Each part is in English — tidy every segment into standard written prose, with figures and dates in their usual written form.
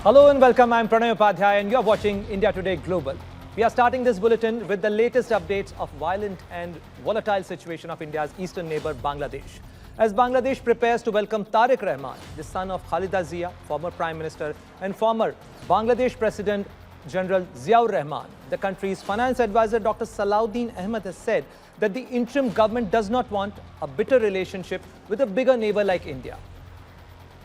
Hello and welcome. I'm Pranav Upadhyay and you're watching India Today Global. We are starting this bulletin with the latest updates of violent and volatile situation of India's eastern neighbor Bangladesh. As Bangladesh prepares to welcome Tariq Rahman, the son of Khalida Zia, former Prime Minister, and former Bangladesh President General Ziaur Rahman, the country's finance advisor Dr. Salahuddin Ahmed has said that the interim government does not want a bitter relationship with a bigger neighbor like India.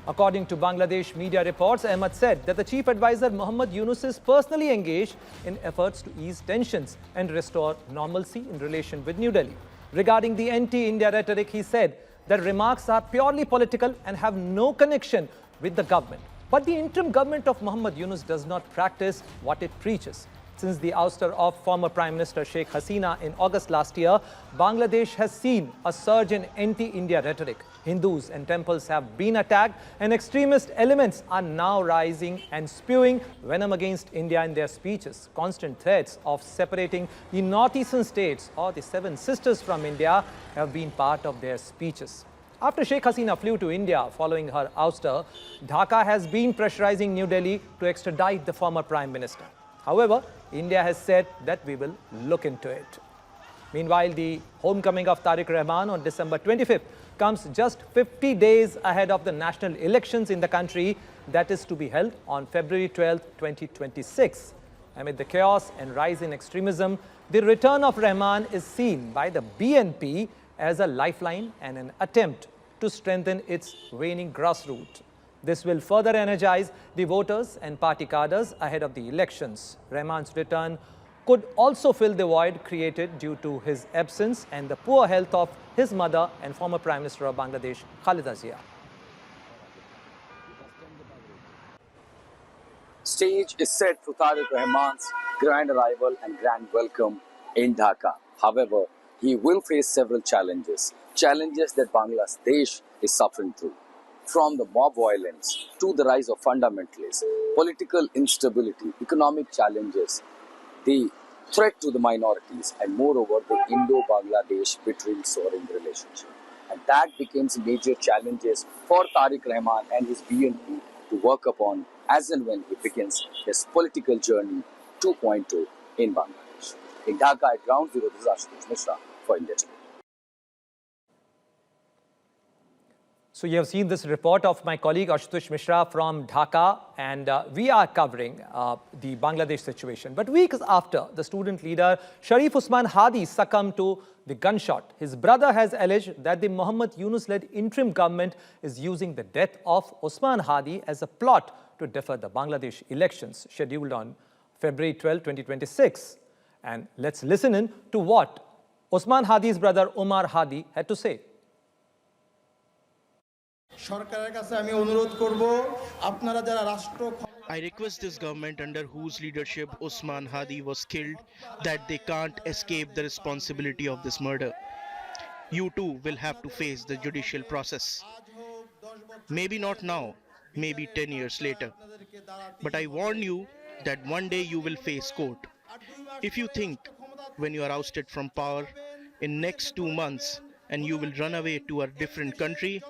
According to Bangladesh media reports, Ahmed said that the chief advisor Muhammad Yunus is personally engaged in efforts to ease tensions and restore normalcy in relation with New Delhi. Regarding the anti-India rhetoric, he said that remarks are purely political and have no connection with the government. But the interim government of Muhammad Yunus does not practice what it preaches. Since the ouster of former Prime Minister Sheikh Hasina in August last year, Bangladesh has seen a surge in anti-India rhetoric. Hindus and temples have been attacked, and extremist elements are now rising and spewing venom against India in their speeches. Constant threats of separating the northeastern states or the seven sisters from India have been part of their speeches. After Sheikh Hasina flew to India following her ouster, Dhaka has been pressurizing New Delhi to extradite the former Prime Minister. However, India has said that we will look into it. Meanwhile, the homecoming of Tariq Rahman on December 25th comes just 50 days ahead of the national elections in the country that is to be held on February 12, 2026. Amid the chaos and rise in extremism, the return of Rahman is seen by the BNP as a lifeline and an attempt to strengthen its waning grassroots. This will further energize the voters and party cadres ahead of the elections. Rahman's return could also fill the void created due to his absence and the poor health of his mother and former Prime Minister of Bangladesh, Khalida Zia. Stage is set for Tariq Rahman's grand arrival and grand welcome in Dhaka. However, he will face several challenges that Bangladesh is suffering through. From the mob violence to the rise of fundamentalists, political instability, economic challenges, the threat to the minorities, and moreover, the Indo-Bangladesh betrayal soaring relationship. And that becomes major challenges for Tariq Rahman and his BNP to work upon as and when he begins his political journey 2.0 in Bangladesh. In Dhaka at Ground Zero, this is Ashutosh Mishra for India Today. So you have seen this report of my colleague Ashutosh Mishra from Dhaka, and we are covering the Bangladesh situation. But weeks after the student leader Sharif Usman Hadi succumbed to the gunshot, his brother has alleged that the Muhammad Yunus-led interim government is using the death of Usman Hadi as a plot to defer the Bangladesh elections scheduled on February 12, 2026. And let's listen in to what Usman Hadi's brother Omar Hadi had to say. I request this government under whose leadership Usman Hadi was killed that they can't escape the responsibility of this murder. You too will have to face the judicial process. Maybe not now, maybe 10 years later. But I warn you that one day you will face court. If you think when you are ousted from power in next 2 months and you will run away to a different country,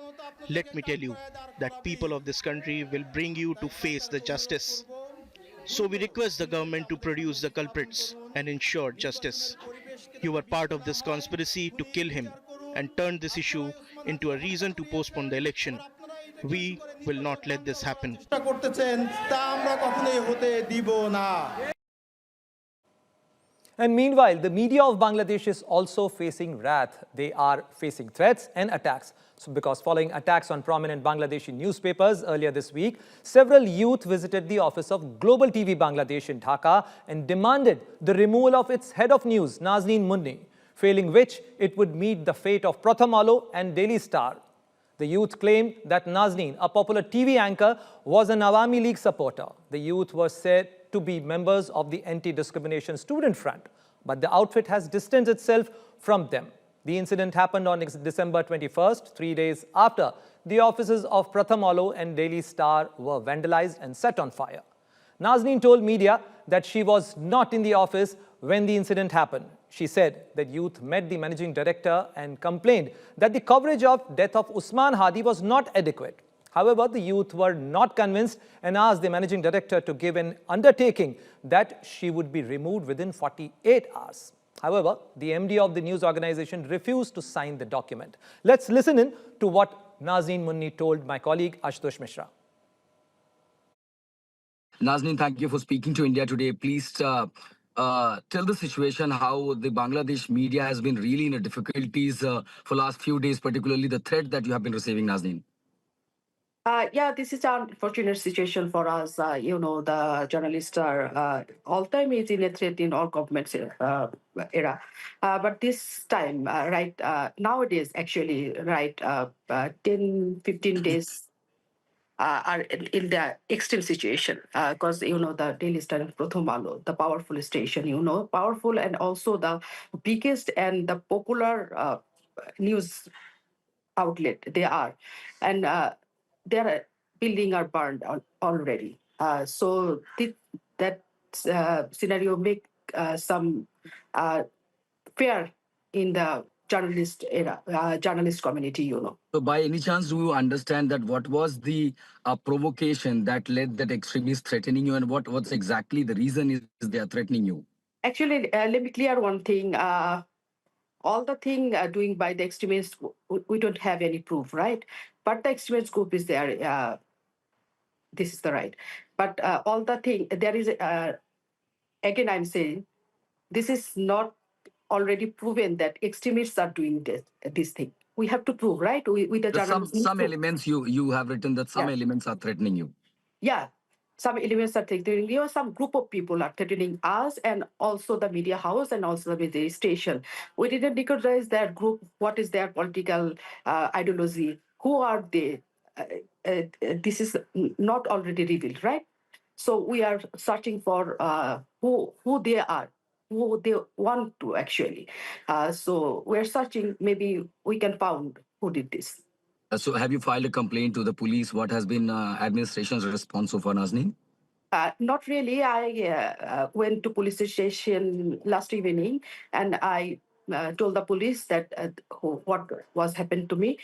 let me tell you that people of this country will bring you to face the justice. So we request the government to produce the culprits and ensure justice. You were part of this conspiracy to kill him and turn this issue into a reason to postpone the election. We will not let this happen. And meanwhile, the media of Bangladesh is also facing wrath. They are facing threats and attacks. So because following attacks on prominent Bangladeshi newspapers earlier this week, several youth visited the office of Global TV Bangladesh in Dhaka and demanded the removal of its head of news, Nazneen Munni, failing which it would meet the fate of Pratham Alo and Daily Star. The youth claimed that Nazneen, a popular TV anchor, was an Awami League supporter. The youth was said to be members of the Anti-Discrimination Student Front, but the outfit has distanced itself from them. The incident happened on December 21st, 3 days after the offices of Pratham Alo and Daily Star were vandalized and set on fire. Nazneen told media that she was not in the office when the incident happened. She said that youth met the managing director and complained that the coverage of death of Usman Hadi was not adequate. However, the youth were not convinced and asked the managing director to give an undertaking that she would be removed within 48 hours. However, the MD of the news organization refused to sign the document. Let's listen in to what Nazneen Munni told my colleague Ashutosh Mishra. Nazneen, thank you for speaking to India Today. Please tell the situation, how the Bangladesh media has been really in a difficulties for last few days, particularly the threat that you have been receiving, Nazneen. Yeah, this is an unfortunate situation for us. The journalists are all time is in a threat in all governments era. But this time, nowadays, actually, 10, 15 days are in the extreme situation because, the Daily Star and Pratham Alo, the powerful station, powerful and also the biggest and the popular news outlet they are. And their building are burned already. So that scenario make some fear in the journalist community. So by any chance, do you understand that what was the provocation that led that extremists threatening you, and what's exactly the reason is they are threatening you? Actually, let me clear one thing. All the thing doing by the extremists, we don't have any proof, right? But the extremist group is there. This is the right. But all the thing, there is, again, I'm saying, this is not already proven that extremists are doing this thing. We have to prove, right? With the There's journalists. some elements you have written that some Yeah. elements are threatening you. Yeah, some elements are threatening you. Some group of people are threatening us, and also the media house and also the media station. We didn't recognize that group. What is their political ideology? Who are they? This is not already revealed, right? So we are searching for who they are, who they want to actually. So we're searching. Maybe we can find who did this. So have you filed a complaint to the police? What has been administration's response so far, Nazneen? Not really. I went to police station last evening, and I told the police that what was happened to me.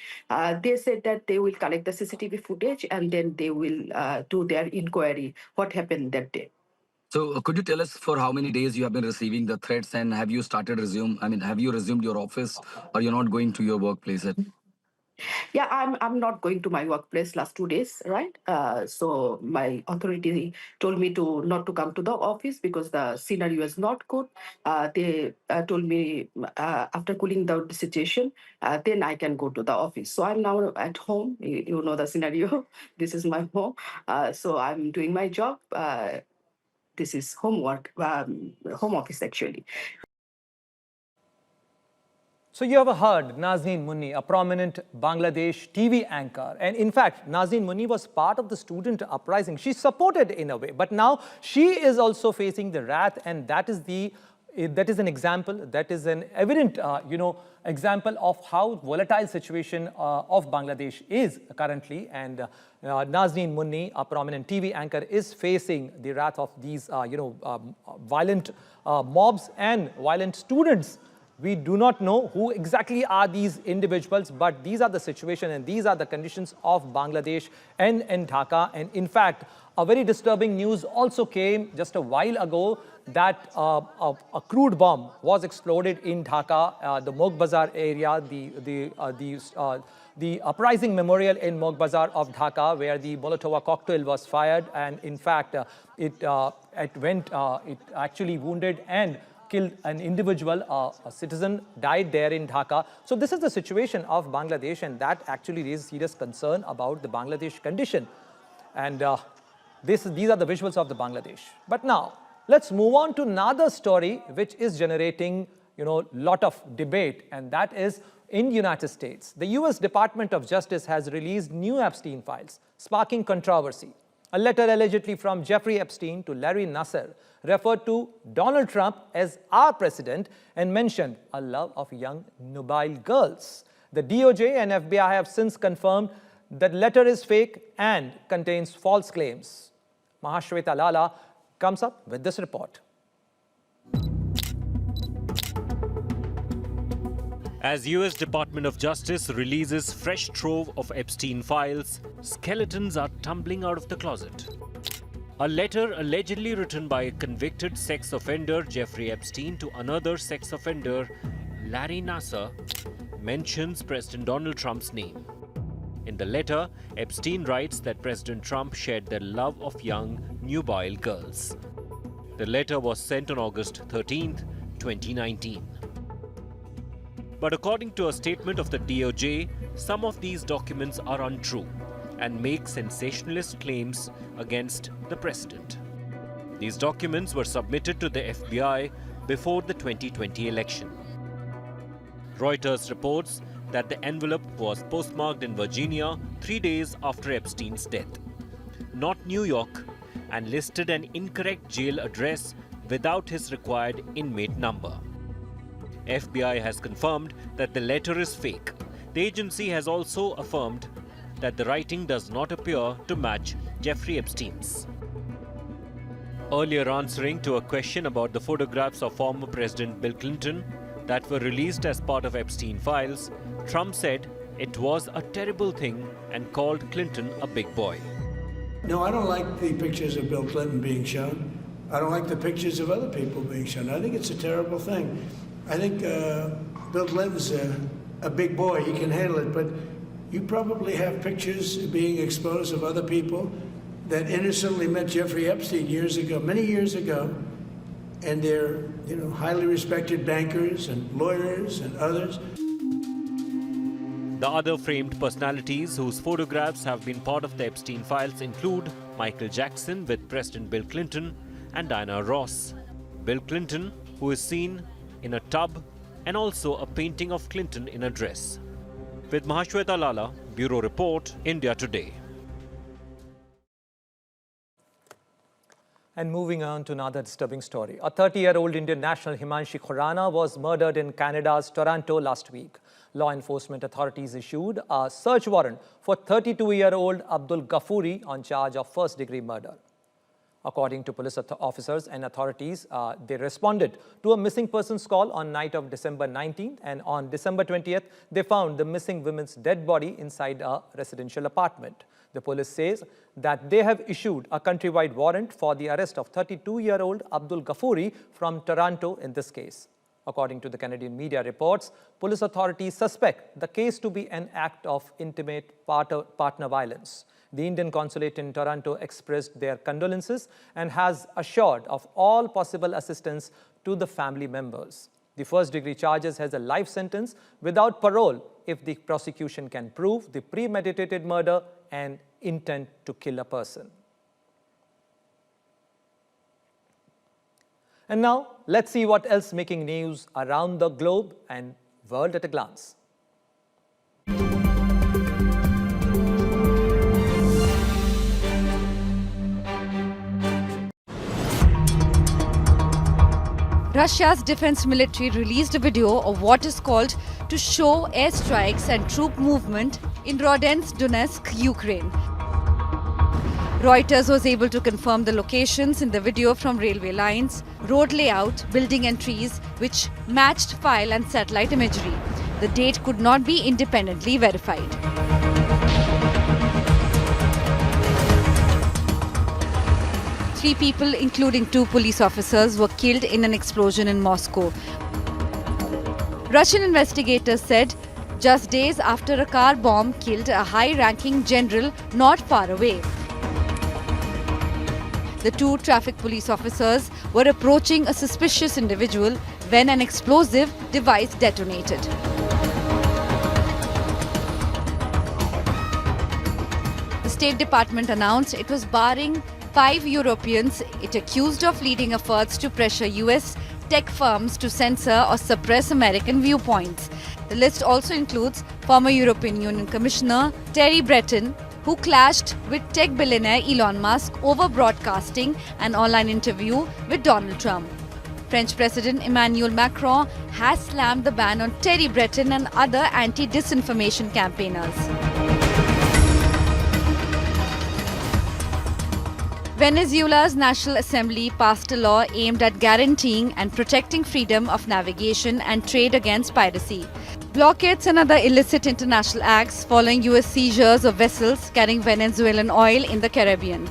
They said that they will collect the CCTV footage and then they will do their inquiry. What happened that day? So could you tell us for how many days you have been receiving the threats, and have you have you resumed your office, or you're not going to your workplace? Yeah, I'm not going to my workplace last 2 days, right? So my authority told me to not to come to the office because the scenario is not good. They told me after cooling down the situation, then I can go to the office. So I'm now at home. You know the scenario. This is my home. So I'm doing my job. This is homework, home office actually. So you have heard Nazneen Munni, a prominent Bangladesh TV anchor. And in fact, Nazneen Munni was part of the student uprising. She supported in a way, but now she is also facing the wrath, and that is an example, that is an evident, example of how volatile situation of Bangladesh is currently. And Nazneen Munni, a prominent TV anchor, is facing the wrath of these, violent mobs and violent students. We do not know who exactly are these individuals, but these are the situation and these are the conditions of Bangladesh and in Dhaka. And in fact, a very disturbing news also came just a while ago that a crude bomb was exploded in Dhaka, the Mog Bazar area, the uprising memorial in Mog Bazar of Dhaka, where the Molotov cocktail was fired, and in fact, it actually wounded and killed an individual, a citizen died there in Dhaka. So this is the situation of Bangladesh, and that actually raises serious concern about the Bangladesh condition. And these are the visuals of the Bangladesh. But now, let's move on to another story which is generating, lot of debate, and that is in the United States. The US Department of Justice has released new Epstein files, sparking controversy. A letter allegedly from Jeffrey Epstein to Larry Nassar referred to Donald Trump as our president and mentioned a love of young nubile girls. The DOJ and FBI have since confirmed that letter is fake and contains false claims. Mahashweta Lala comes up with this report. As US Department of Justice releases fresh trove of Epstein files, skeletons are tumbling out of the closet. A letter allegedly written by a convicted sex offender Jeffrey Epstein to another sex offender Larry Nassar mentions President Donald Trump's name. In the letter, Epstein writes that President Trump shared their love of young, nubile girls. The letter was sent on August 13, 2019. But according to a statement of the DOJ, some of these documents are untrue and make sensationalist claims against the president. These documents were submitted to the FBI before the 2020 election. Reuters reports that the envelope was postmarked in Virginia 3 days after Epstein's death, not New York, and listed an incorrect jail address without his required inmate number. FBI has confirmed that the letter is fake. The agency has also affirmed that the writing does not appear to match Jeffrey Epstein's. Earlier answering to a question about the photographs of former President Bill Clinton that were released as part of Epstein files, Trump said it was a terrible thing and called Clinton a big boy. No, I don't like the pictures of Bill Clinton being shown. I don't like the pictures of other people being shown. I think it's a terrible thing. I think Bill Clinton's a big boy. He can handle it. But you probably have pictures being exposed of other people that innocently met Jeffrey Epstein years ago, many years ago, and they're, highly respected bankers and lawyers and others. The other framed personalities whose photographs have been part of the Epstein files include Michael Jackson with President Bill Clinton and Diana Ross. Bill Clinton, who is seen in a tub, and also a painting of Clinton in a dress. With Mahashweta Lala, Bureau Report, India Today. And moving on to another disturbing story. A 30-year-old Indian national, Himanshi Khurana, was murdered in Canada's Toronto last week. Law enforcement authorities issued a search warrant for 32-year-old Abdul Ghafoori on charge of first-degree murder. According to police officers and authorities, they responded to a missing persons call on night of December 19th, and on December 20th, they found the missing woman's dead body inside a residential apartment. The police says that they have issued a countrywide warrant for the arrest of 32-year-old Abdul Ghafoori from Toronto in this case. According to the Canadian media reports, police authorities suspect the case to be an act of intimate partner violence. The Indian consulate in Toronto expressed their condolences and has assured of all possible assistance to the family members. The first-degree charges has a life sentence without parole if the prosecution can prove the premeditated murder and intent to kill a person. And now, let's see what else making news around the globe and world at a glance. Russia's defense military released a video of what is called to show airstrikes and troop movement in Donetsk, Ukraine. Reuters was able to confirm the locations in the video from railway lines, road layout, building and trees, which matched file and satellite imagery. The date could not be independently verified. Three people, including 2 police officers, were killed in an explosion in Moscow. Russian investigators said just days after a car bomb killed a high-ranking general not far away. The 2 traffic police officers were approaching a suspicious individual when an explosive device detonated. The State Department announced it was barring 5 Europeans it accused of leading efforts to pressure US tech firms to censor or suppress American viewpoints. The list also includes former European Union Commissioner Thierry Breton, who clashed with tech billionaire Elon Musk over broadcasting an online interview with Donald Trump. French President Emmanuel Macron has slammed the ban on Thierry Breton and other anti-disinformation campaigners. Venezuela's National Assembly passed a law aimed at guaranteeing and protecting freedom of navigation and trade against piracy. Blockades and other illicit international acts following US seizures of vessels carrying Venezuelan oil in the Caribbean.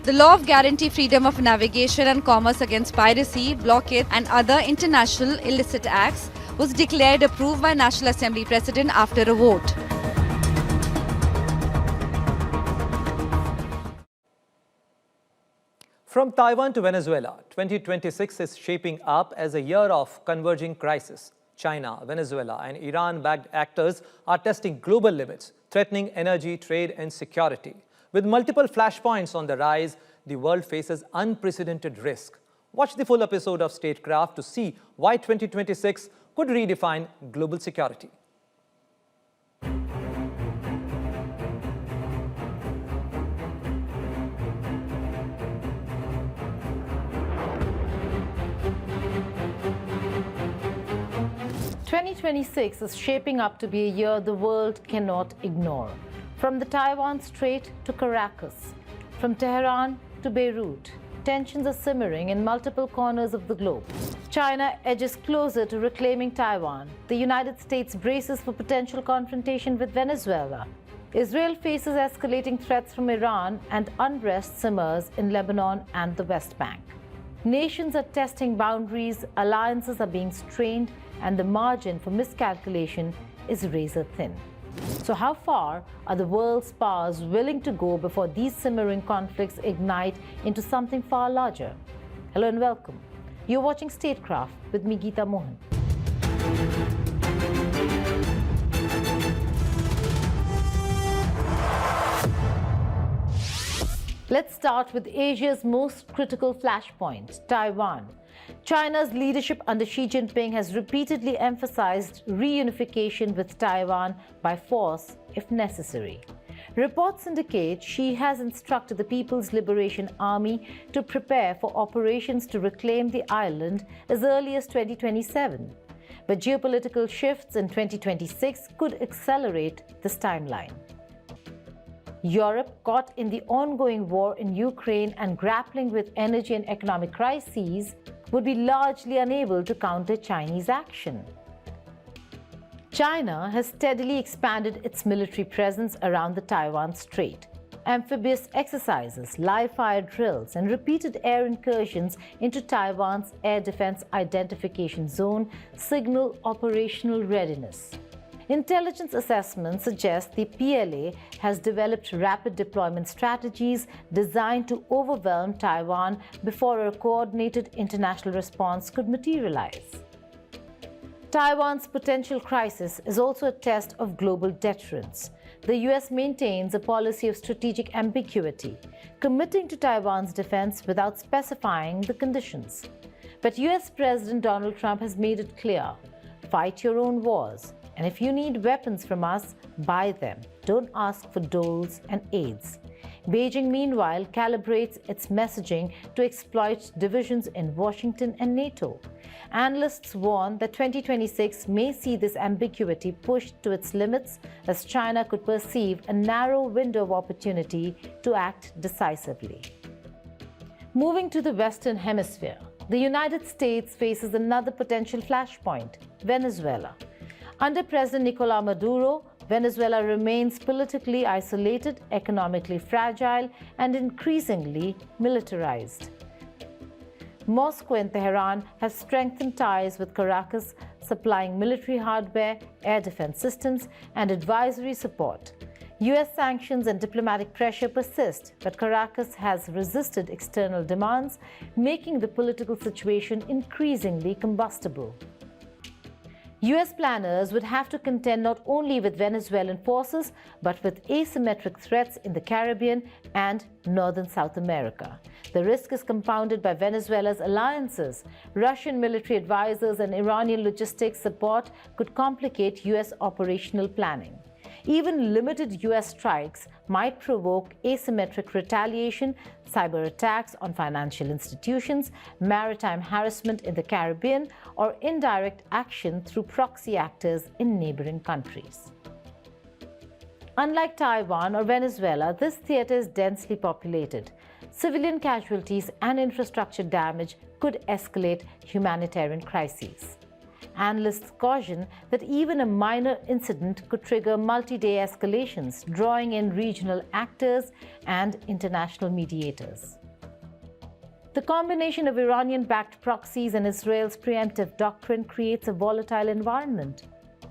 The law of guarantee freedom of navigation and commerce against piracy, blockade and other international illicit acts was declared approved by National Assembly President after a vote. From Taiwan to Venezuela, 2026 is shaping up as a year of converging crises. China, Venezuela and Iran-backed actors are testing global limits, threatening energy, trade and security. With multiple flashpoints on the rise, the world faces unprecedented risk. Watch the full episode of Statecraft to see why 2026 could redefine global security. "2026 is shaping up to be a year the world cannot ignore. From the Taiwan Strait to Caracas, from Tehran to Beirut, tensions are simmering in multiple corners of the globe. China edges closer to reclaiming Taiwan. The United States braces for potential confrontation with Venezuela. Israel faces escalating threats from Iran, and unrest simmers in Lebanon and the West Bank. Nations are testing boundaries, alliances are being strained, and the margin for miscalculation is razor thin. So how far are the world's powers willing to go before these simmering conflicts ignite into something far larger? Hello and welcome. You're watching Statecraft with me, Geeta Mohan. Let's start with Asia's most critical flashpoint, Taiwan. China's leadership under Xi Jinping has repeatedly emphasized reunification with Taiwan by force if necessary. Reports indicate Xi has instructed the People's Liberation Army to prepare for operations to reclaim the island as early as 2027. But geopolitical shifts in 2026 could accelerate this timeline. Europe, caught in the ongoing war in Ukraine and grappling with energy and economic crises, would be largely unable to counter Chinese action. China has steadily expanded its military presence around the Taiwan Strait. Amphibious exercises, live-fire drills, and repeated air incursions into Taiwan's air defense identification zone signal operational readiness. Intelligence assessments suggest the PLA has developed rapid deployment strategies designed to overwhelm Taiwan before a coordinated international response could materialize. Taiwan's potential crisis is also a test of global deterrence. The US maintains a policy of strategic ambiguity, committing to Taiwan's defense without specifying the conditions. But US President Donald Trump has made it clear: fight your own wars. And if you need weapons from us, buy them. Don't ask for doles and aids. Beijing, meanwhile, calibrates its messaging to exploit divisions in Washington and NATO. Analysts warn that 2026 may see this ambiguity pushed to its limits, as China could perceive a narrow window of opportunity to act decisively. Moving to the Western Hemisphere, the United States faces another potential flashpoint: Venezuela. Under President Nicolás Maduro, Venezuela remains politically isolated, economically fragile, and increasingly militarized. Moscow and Tehran have strengthened ties with Caracas, supplying military hardware, air defense systems, and advisory support. US sanctions and diplomatic pressure persist, but Caracas has resisted external demands, making the political situation increasingly combustible. US planners would have to contend not only with Venezuelan forces, but with asymmetric threats in the Caribbean and northern South America. The risk is compounded by Venezuela's alliances. Russian military advisors and Iranian logistics support could complicate US operational planning. Even limited US strikes might provoke asymmetric retaliation, cyber attacks on financial institutions, maritime harassment in the Caribbean, or indirect action through proxy actors in neighboring countries. Unlike Taiwan or Venezuela, this theater is densely populated. Civilian casualties and infrastructure damage could escalate humanitarian crises. analysts caution that even a minor incident could trigger multi-day escalations, drawing in regional actors and international mediators. The combination of Iranian-backed proxies and Israel's preemptive doctrine creates a volatile environment.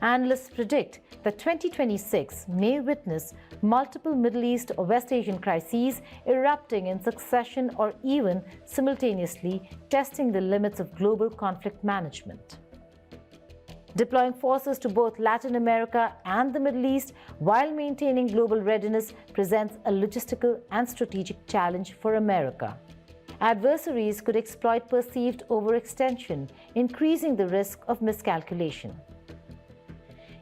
Analysts predict that 2026 may witness multiple Middle East or West Asian crises erupting in succession or even simultaneously, testing the limits of global conflict management. Deploying forces to both Latin America and the Middle East while maintaining global readiness presents a logistical and strategic challenge for America. Adversaries could exploit perceived overextension, increasing the risk of miscalculation.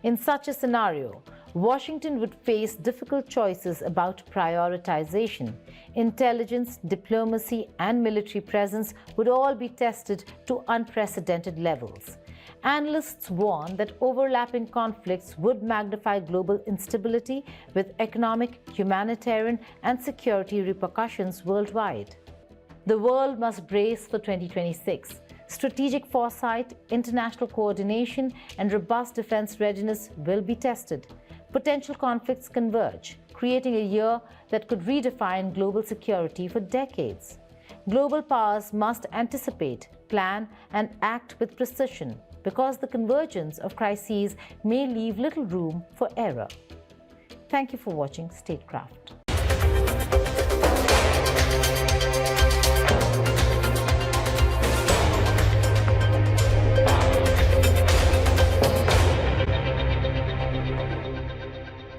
In such a scenario, Washington would face difficult choices about prioritization. Intelligence, diplomacy, and military presence would all be tested to unprecedented levels. Analysts warn that overlapping conflicts would magnify global instability with economic, humanitarian, and security repercussions worldwide. The world must brace for 2026. Strategic foresight, international coordination, and robust defense readiness will be tested. Potential conflicts converge, creating a year that could redefine global security for decades. Global powers must anticipate, plan, and act with precision because the convergence of crises may leave little room for error. Thank you for watching Statecraft.